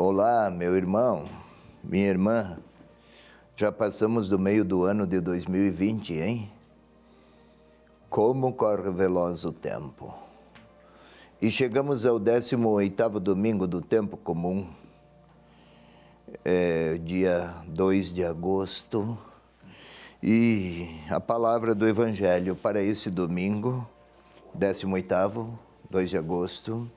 Olá, meu irmão, minha irmã. Já passamos do meio do ano de 2020, hein? Como corre veloz o tempo. E chegamos ao 18º domingo do tempo comum, dia 2 de agosto. E a palavra do Evangelho para esse domingo, 18º, 2 de agosto,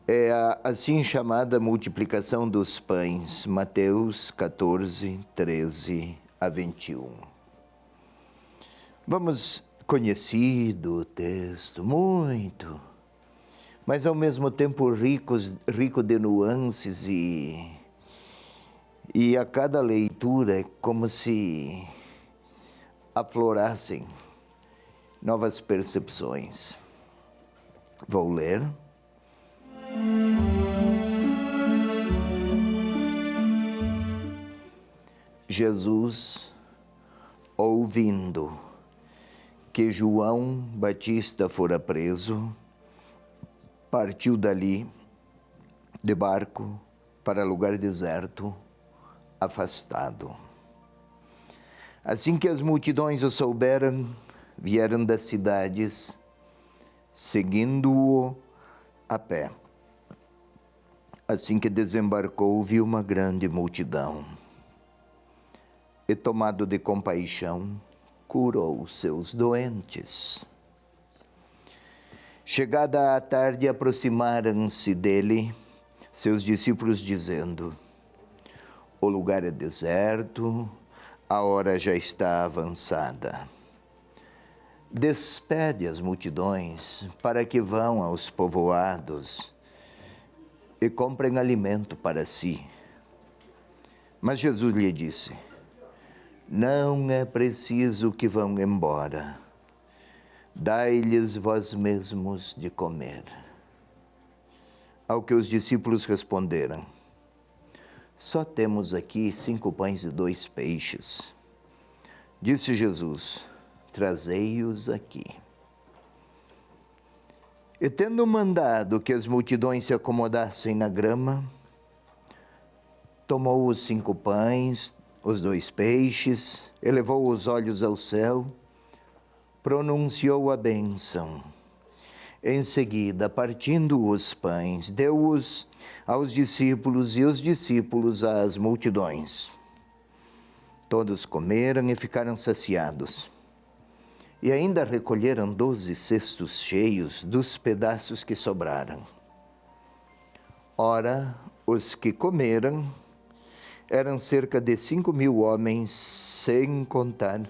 é a assim chamada multiplicação dos pães, Mateus 14, 13 a 21. Vamos, conhecido o texto, muito, mas ao mesmo tempo rico de nuances e a cada leitura é como se aflorassem novas percepções. Vou ler. Jesus, ouvindo que João Batista fora preso, partiu dali de barco para lugar deserto, afastado. Assim que as multidões o souberam, vieram das cidades, seguindo-o a pé. Assim que desembarcou, viu uma grande multidão. E tomado de compaixão, curou seus doentes. Chegada a tarde, aproximaram-se dele seus discípulos, dizendo: o lugar é deserto, a hora já está avançada. Despede as multidões para que vão aos povoados e comprem alimento para si. Mas Jesus lhe disse: não é preciso que vão embora. Dai-lhes vós mesmos de comer. Ao que os discípulos responderam: só temos aqui 5 pães e 2 peixes. Disse Jesus: trazei-os aqui. E tendo mandado que as multidões se acomodassem na grama, tomou os 5 pães, os 2 peixes, elevou os olhos ao céu, pronunciou a bênção. Em seguida, partindo os pães, deu-os aos discípulos e os discípulos às multidões. Todos comeram e ficaram saciados. E ainda recolheram 12 cestos cheios dos pedaços que sobraram. Ora, os que comeram eram cerca de 5.000 homens, sem contar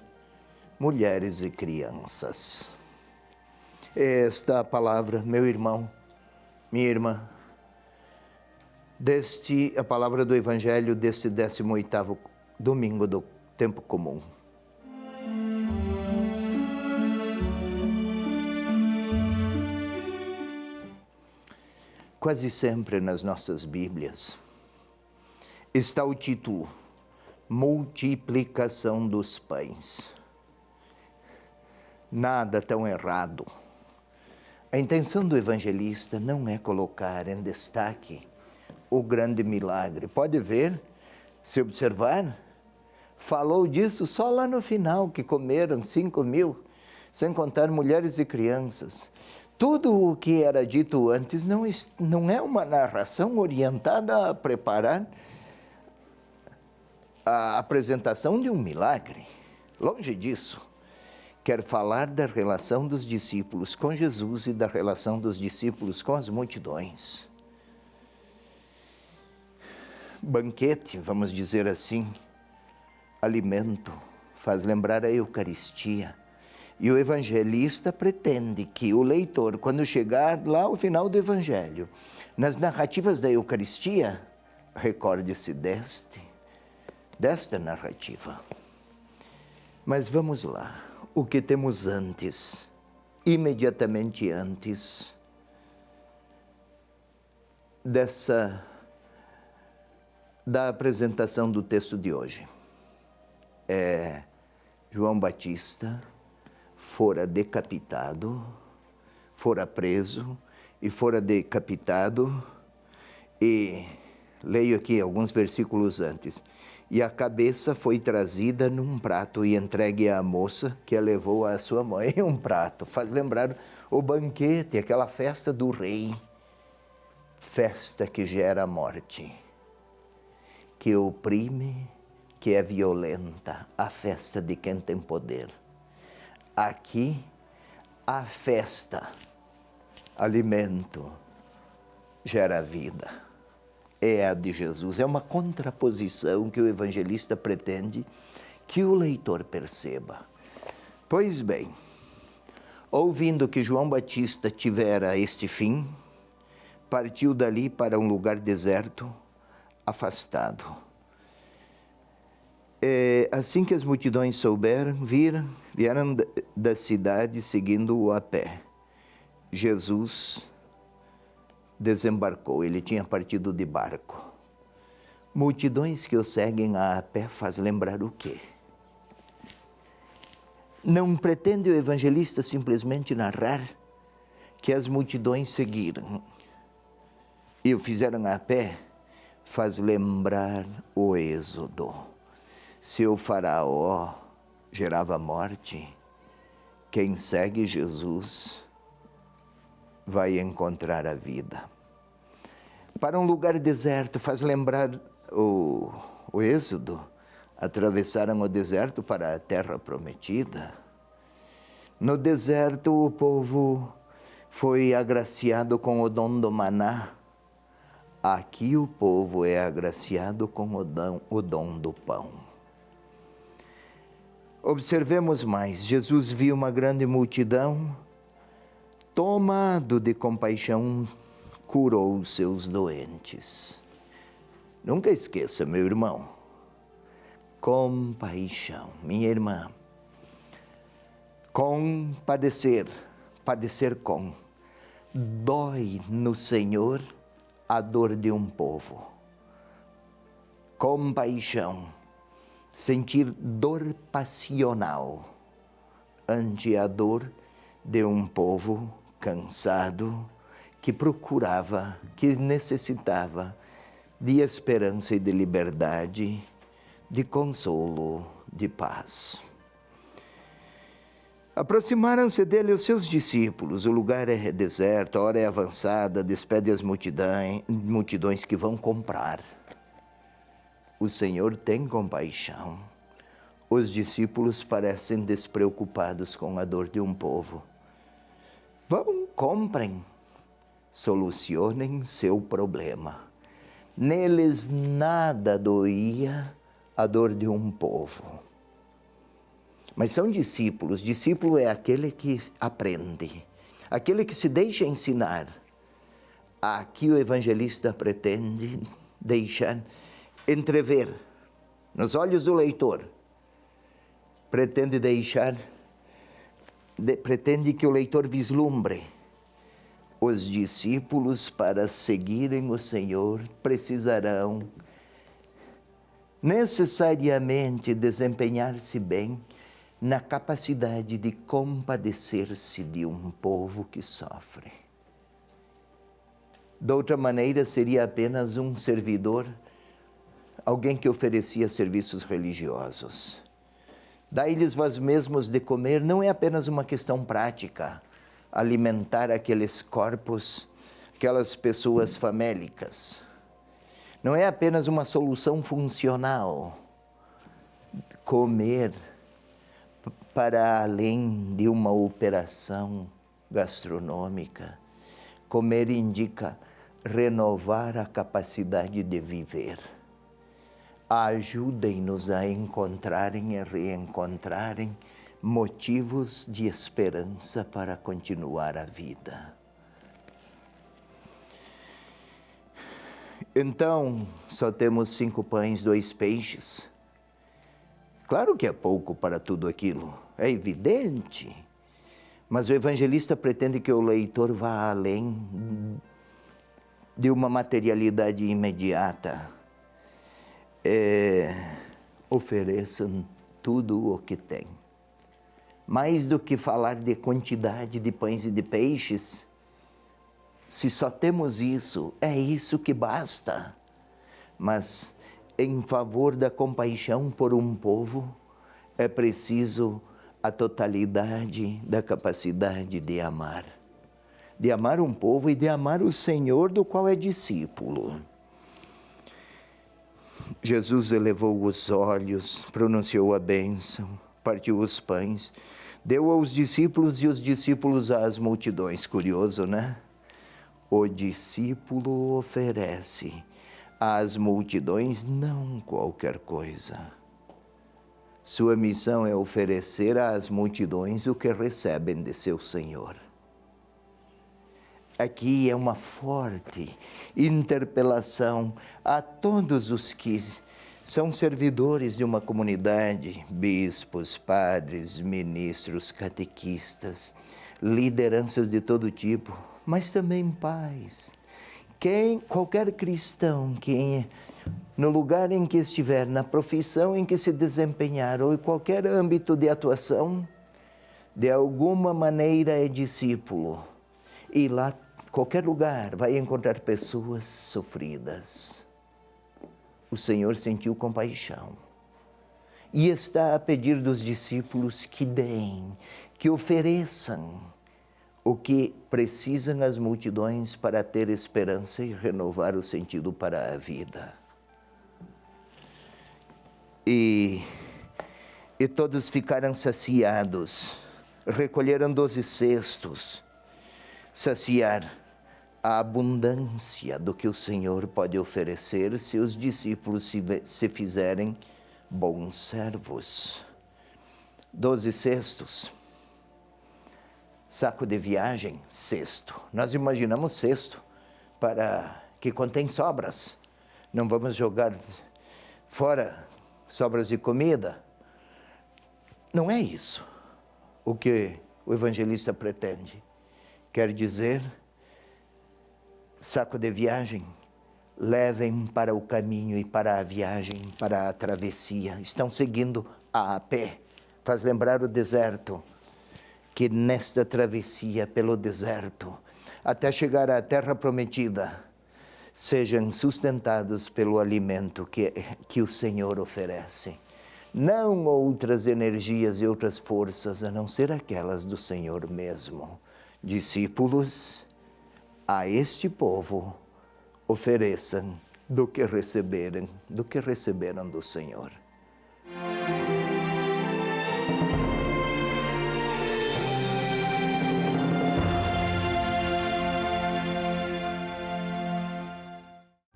mulheres e crianças. Esta é a palavra, meu irmão, minha irmã, a palavra do Evangelho deste 18º domingo do tempo comum. Quase sempre nas nossas Bíblias está o título Multiplicação dos Pães. Nada tão errado. A intenção do evangelista não é colocar em destaque o grande milagre. Pode ver, se observar, falou disso só lá no final, que comeram 5.000, sem contar mulheres e crianças. Tudo o que era dito antes não é uma narração orientada a preparar a apresentação de um milagre. Longe disso. Quer falar da relação dos discípulos com Jesus e da relação dos discípulos com as multidões. Banquete, vamos dizer assim, alimento, faz lembrar a Eucaristia. E o evangelista pretende que o leitor, quando chegar lá ao final do Evangelho, nas narrativas da Eucaristia, recorde-se desta narrativa. Mas vamos lá. O que temos antes, imediatamente antes da apresentação do texto de hoje? João Batista fora decapitado, fora preso e fora decapitado, e Leio aqui alguns versículos antes. E a cabeça foi trazida num prato e entregue à moça, que a levou à sua mãe. Um prato faz lembrar o banquete, aquela festa do rei. Festa que gera morte, que oprime, que é violenta. A festa de quem tem poder. Aqui, a festa, alimento, gera vida. É a de Jesus. É uma contraposição que o evangelista pretende que o leitor perceba. Pois bem, ouvindo que João Batista tivera este fim, partiu dali para um lugar deserto, afastado. Assim que as multidões souberam, vieram da cidade seguindo-o a pé. Jesus desembarcou, ele tinha partido de barco. Multidões que o seguem a pé faz lembrar o quê? Não pretende o evangelista simplesmente narrar que as multidões seguiram e o fizeram a pé, faz lembrar o êxodo. Se o faraó gerava morte, quem segue Jesus vai encontrar a vida. Para um lugar deserto, faz lembrar o êxodo. Atravessaram o deserto para a terra prometida. No deserto, o povo foi agraciado com o dom do maná. Aqui o povo é agraciado com o dom do pão. Observemos mais. Jesus viu uma grande multidão, tomado de compaixão, curou os seus doentes. Nunca esqueça, meu irmão, compaixão, minha irmã. Compadecer, padecer com. Dói no Senhor a dor de um povo. Compaixão, sentir dor passional ante a dor de um povo cansado, que procurava, que necessitava de esperança e de liberdade, de consolo, de paz. Aproximaram-se dele os seus discípulos. O lugar é deserto, a hora é avançada, despede as multidões que vão comprar. O Senhor tem compaixão. Os discípulos parecem despreocupados com a dor de um povo. Vão, comprem, solucionem seu problema. Neles nada doía a dor de um povo. Mas são discípulos. Discípulo é aquele que aprende, aquele que se deixa ensinar. Aqui o evangelista pretende deixar entrever nos olhos do leitor. Pretende que o leitor vislumbre. Os discípulos, para seguirem o Senhor, precisarão necessariamente desempenhar-se bem na capacidade de compadecer-se de um povo que sofre. De outra maneira, seria apenas um servidor, alguém que oferecia serviços religiosos. Dai-lhes vós mesmos de comer não é apenas uma questão prática, alimentar aqueles corpos, aquelas pessoas famélicas. Não é apenas uma solução funcional. Comer para além de uma operação gastronômica. Comer indica renovar a capacidade de viver. Ajudem-nos a encontrarem e reencontrarem motivos de esperança para continuar a vida. Então, só temos 5 pães, 2 peixes. Claro que é pouco para tudo aquilo, é evidente. Mas o evangelista pretende que o leitor vá além de uma materialidade imediata. Ofereçam tudo o que tem. Mais do que falar de quantidade de pães e de peixes, se só temos isso, é isso que basta. mas em favor da compaixão por um povo, é preciso a totalidade da capacidade de amar. De amar um povo e de amar o Senhor do qual é discípulo. Jesus elevou os olhos, pronunciou a bênção, partiu os pães, deu aos discípulos e os discípulos às multidões. Curioso, né? O discípulo oferece às multidões não qualquer coisa. Sua missão é oferecer às multidões o que recebem de seu Senhor. Aqui é uma forte interpelação a todos os que são servidores de uma comunidade, bispos, padres, ministros, catequistas, lideranças de todo tipo, mas também pais. Qualquer cristão que no lugar em que estiver, na profissão em que se desempenhar ou em qualquer âmbito de atuação, de alguma maneira é discípulo. E lá, qualquer lugar, vai encontrar pessoas sofridas. O Senhor sentiu compaixão. E está a pedir dos discípulos que deem, que ofereçam o que precisam as multidões para ter esperança e renovar o sentido para a vida. E todos ficaram saciados, recolheram 12 cestos, saciar a abundância do que o Senhor pode oferecer se os discípulos se fizerem bons servos. 12 cestos. Saco de viagem, cesto. Nós imaginamos cesto para que contém sobras. Não vamos jogar fora sobras de comida. Não é isso o que o evangelista pretende. Quer dizer, saco de viagem, levem para o caminho e para a viagem, para a travessia. Estão seguindo a pé. Faz lembrar o deserto, que nesta travessia pelo deserto, até chegar à terra prometida, sejam sustentados pelo alimento que o Senhor oferece. Não outras energias e outras forças, a não ser aquelas do Senhor mesmo. Discípulos, a este povo ofereçam do que receberam do Senhor.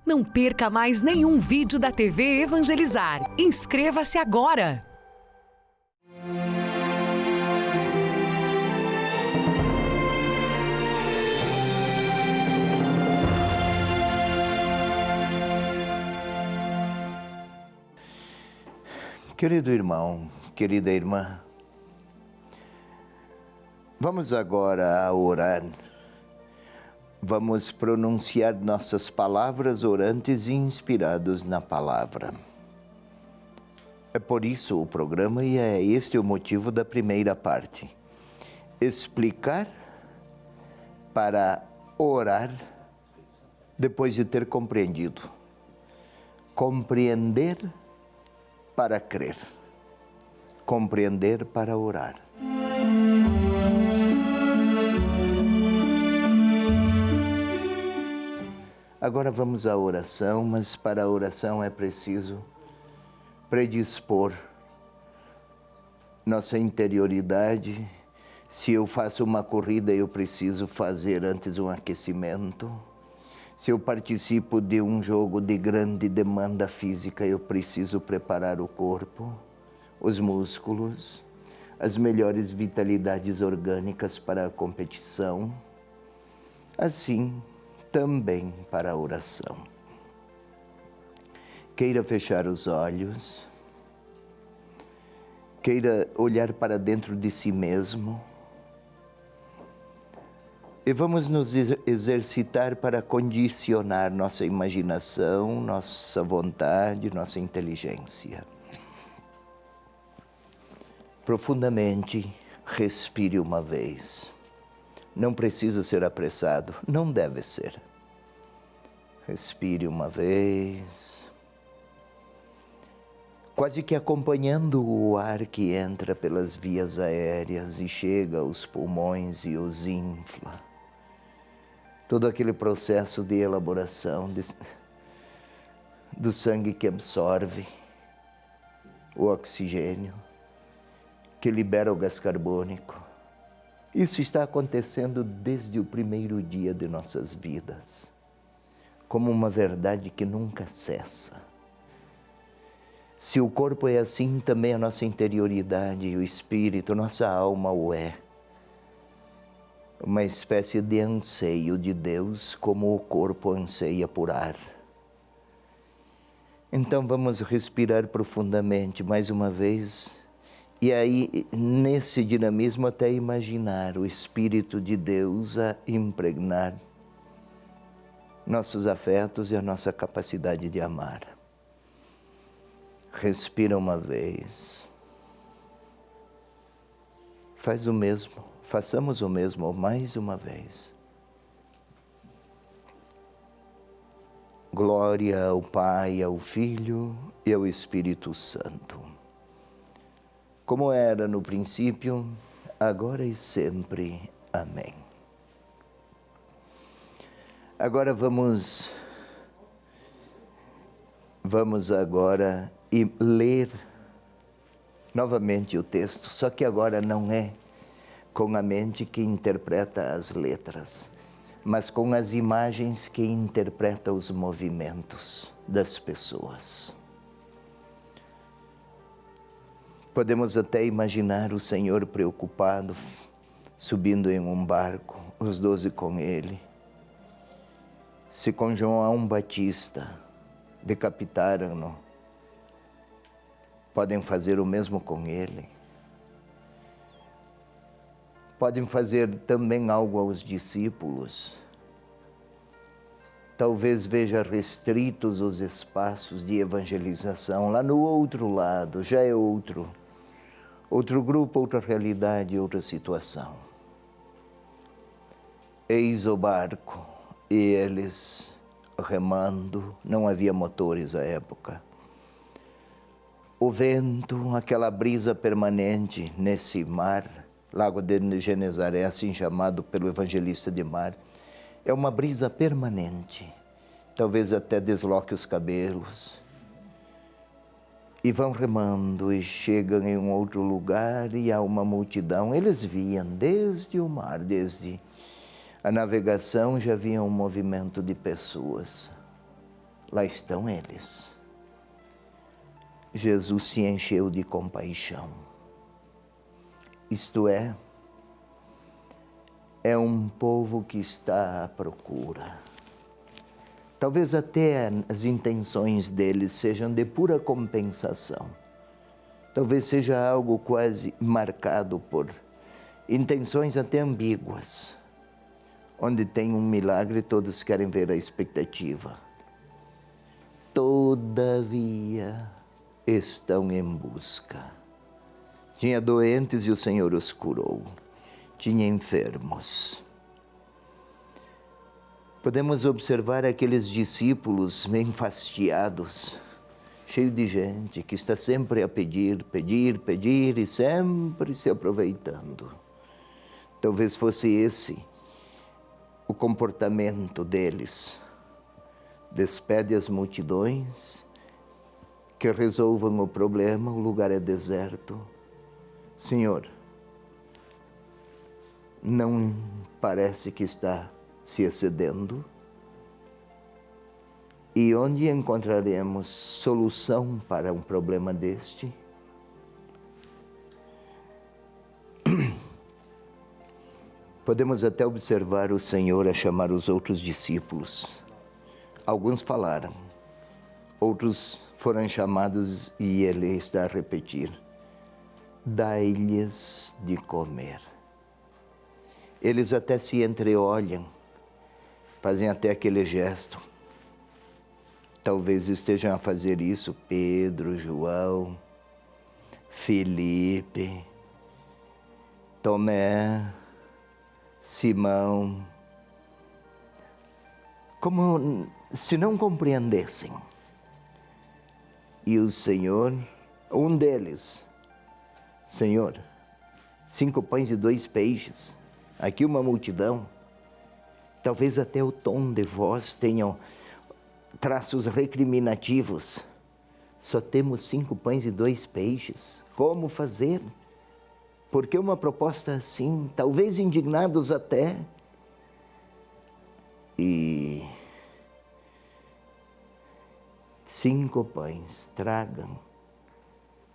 Não perca mais nenhum vídeo da TV Evangelizar. Inscreva-se agora! Querido irmão, querida irmã, vamos agora orar. Vamos pronunciar nossas palavras orantes e inspirados na palavra. É por isso o programa e é este o motivo da primeira parte. Explicar para orar depois de ter compreendido. Compreender para crer. Compreender para orar. Agora vamos à oração, mas para a oração é preciso predispor nossa interioridade. Se eu faço uma corrida, eu preciso fazer antes um aquecimento. Se eu participo de um jogo de grande demanda física, eu preciso preparar o corpo, os músculos, as melhores vitalidades orgânicas para a competição. Assim, também para a oração. Queira fechar os olhos, queira olhar para dentro de si mesmo e vamos nos exercitar para condicionar nossa imaginação, nossa vontade, nossa inteligência. Profundamente, respire uma vez. Não precisa ser apressado, não deve ser. Respire uma vez, quase que acompanhando o ar que entra pelas vias aéreas e chega aos pulmões e os infla. Todo aquele processo de elaboração do sangue que absorve o oxigênio, que libera o gás carbônico. Isso está acontecendo desde o primeiro dia de nossas vidas, como uma verdade que nunca cessa. Se o corpo é assim, também a nossa interioridade, o espírito, nossa alma o é. Uma espécie de anseio de Deus, como o corpo anseia por ar. Então vamos respirar profundamente mais uma vez. E aí, nesse dinamismo, até imaginar o Espírito de Deus a impregnar nossos afetos e a nossa capacidade de amar. Respira uma vez. Faz o mesmo, façamos o mesmo mais uma vez. Glória ao Pai, ao Filho e ao Espírito Santo. Como era no princípio, agora e sempre. Amém. Agora vamos agora ler novamente o texto, só que agora não é com a mente que interpreta as letras, mas com as imagens que interpreta os movimentos das pessoas. Podemos até imaginar o Senhor preocupado, subindo em um barco, os 12 com ele. Se com João Batista decapitaram-no, podem fazer o mesmo com ele. Podem fazer também algo aos discípulos. Talvez veja restritos os espaços de evangelização. Lá no outro lado já é outro grupo, outra realidade, outra situação. Eis o barco e eles remando, não havia motores à época. O vento, aquela brisa permanente nesse mar, Lago de Genezaré, assim chamado pelo evangelista de mar, é uma brisa permanente, talvez até desloque os cabelos. E vão remando e chegam em um outro lugar e há uma multidão. Eles viam desde o mar, desde a navegação, já havia um movimento de pessoas. Lá estão eles. Jesus se encheu de compaixão. Isto é um povo que está à procura. Talvez até as intenções deles sejam de pura compensação. Talvez seja algo quase marcado por intenções até ambíguas. Onde tem um milagre, todos querem ver a expectativa. Todavia, estão em busca. Tinha doentes e o Senhor os curou. Tinha enfermos. Podemos observar aqueles discípulos meio enfastiados, cheio de gente que está sempre a pedir e sempre se aproveitando. Talvez fosse esse o comportamento deles. Despede as multidões, que resolvam o problema, o lugar é deserto. Senhor, não parece que está se excedendo? E onde encontraremos solução para um problema deste? Podemos até observar o Senhor a chamar os outros discípulos. Alguns falaram, outros foram chamados e ele está a repetir. Dai-lhes de comer. Eles até se entreolham, fazem até aquele gesto. Talvez estejam a fazer isso Pedro, João, Felipe, Tomé, Simão, como se não compreendessem. E o Senhor Um deles, Senhor, 5 pães e 2 peixes, aqui uma multidão, talvez até o tom de voz tenham traços recriminativos. Só temos 5 pães e 2 peixes, como fazer? Por que uma proposta assim? Talvez indignados até. E 5 pães, tragam.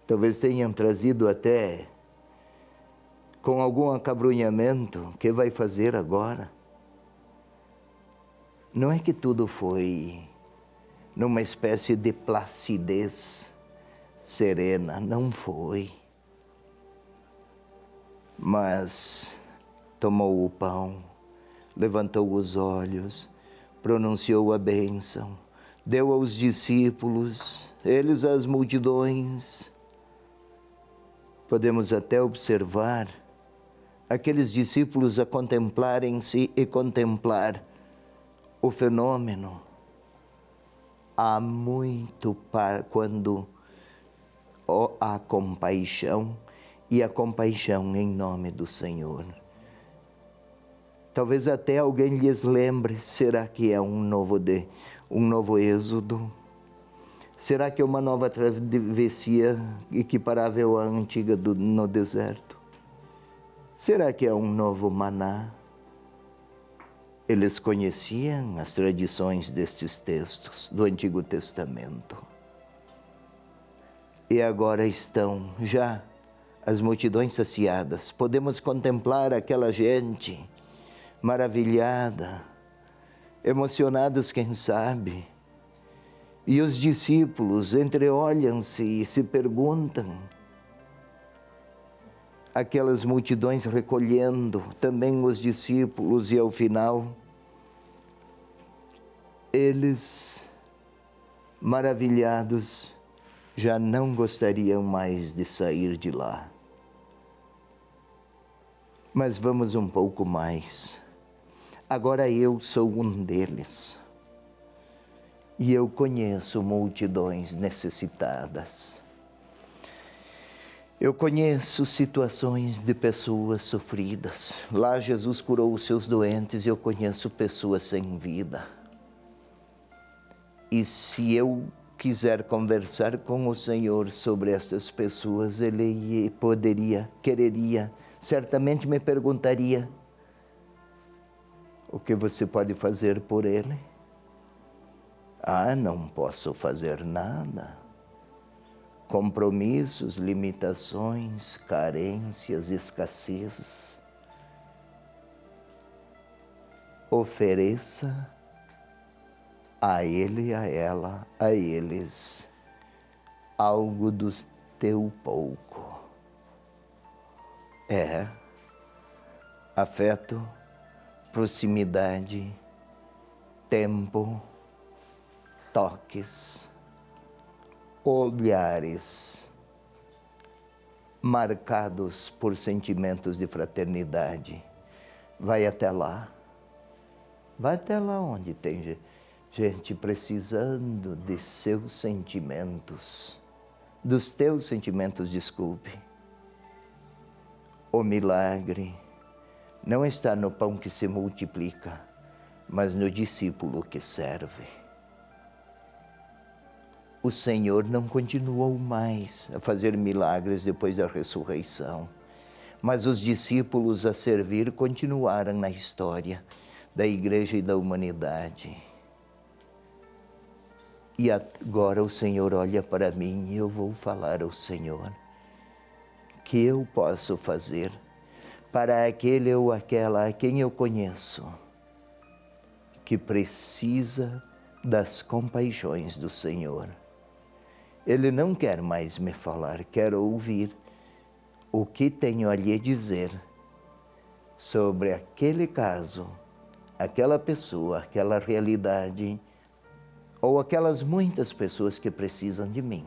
Talvez tenham trazido até com algum acabrunhamento. O que vai fazer agora? Não é que tudo foi numa espécie de placidez serena, não foi. Mas tomou o pão, levantou os olhos, pronunciou a bênção, deu aos discípulos, eles às multidões. Podemos até observar aqueles discípulos a contemplarem-se e contemplar o fenômeno. Há muito quando há compaixão, e a compaixão em nome do Senhor. Talvez até alguém lhes lembre, será que é um novo êxodo? Será que é uma nova travessia equiparável à antiga no deserto? Será que é um novo maná? Eles conheciam as tradições destes textos do Antigo Testamento. E agora estão já as multidões saciadas. Podemos contemplar aquela gente maravilhada, emocionados, quem sabe. E os discípulos entreolham-se e se perguntam. Aquelas multidões recolhendo, também os discípulos, e ao final, eles, maravilhados, já não gostariam mais de sair de lá. Mas vamos um pouco mais. Agora eu sou um deles. E eu conheço multidões necessitadas. Eu conheço situações de pessoas sofridas. Lá Jesus curou os seus doentes e eu conheço pessoas sem vida. E se eu quiser conversar com o Senhor sobre estas pessoas, Ele quereria, certamente me perguntaria: o que você pode fazer por ele? Ah, não posso fazer nada. Compromissos, limitações, carências, escassez. Ofereça a ele, a ela, a eles, algo do teu pouco. Afeto, proximidade, tempo, toques, olhares marcados por sentimentos de fraternidade. Vai até lá onde tem gente precisando de seus sentimentos, dos teus sentimentos, desculpe. O milagre não está no pão que se multiplica, mas no discípulo que serve. O Senhor não continuou mais a fazer milagres depois da ressurreição, mas os discípulos a servir continuaram na história da igreja e da humanidade. E agora o Senhor olha para mim e eu vou falar ao Senhor: que eu posso fazer para aquele ou aquela a quem eu conheço, que precisa das compaixões do Senhor. Ele não quer mais me falar, quer ouvir o que tenho a lhe dizer sobre aquele caso, aquela pessoa, aquela realidade, ou aquelas muitas pessoas que precisam de mim.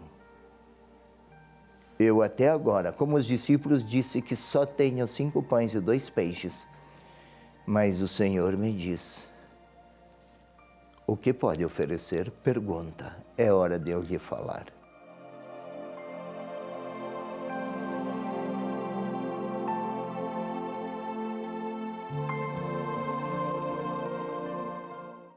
Eu até agora, como os discípulos, disse que só tenho 5 pães e 2 peixes, mas o Senhor me diz: o que pode oferecer? Pergunta, é hora de eu lhe falar.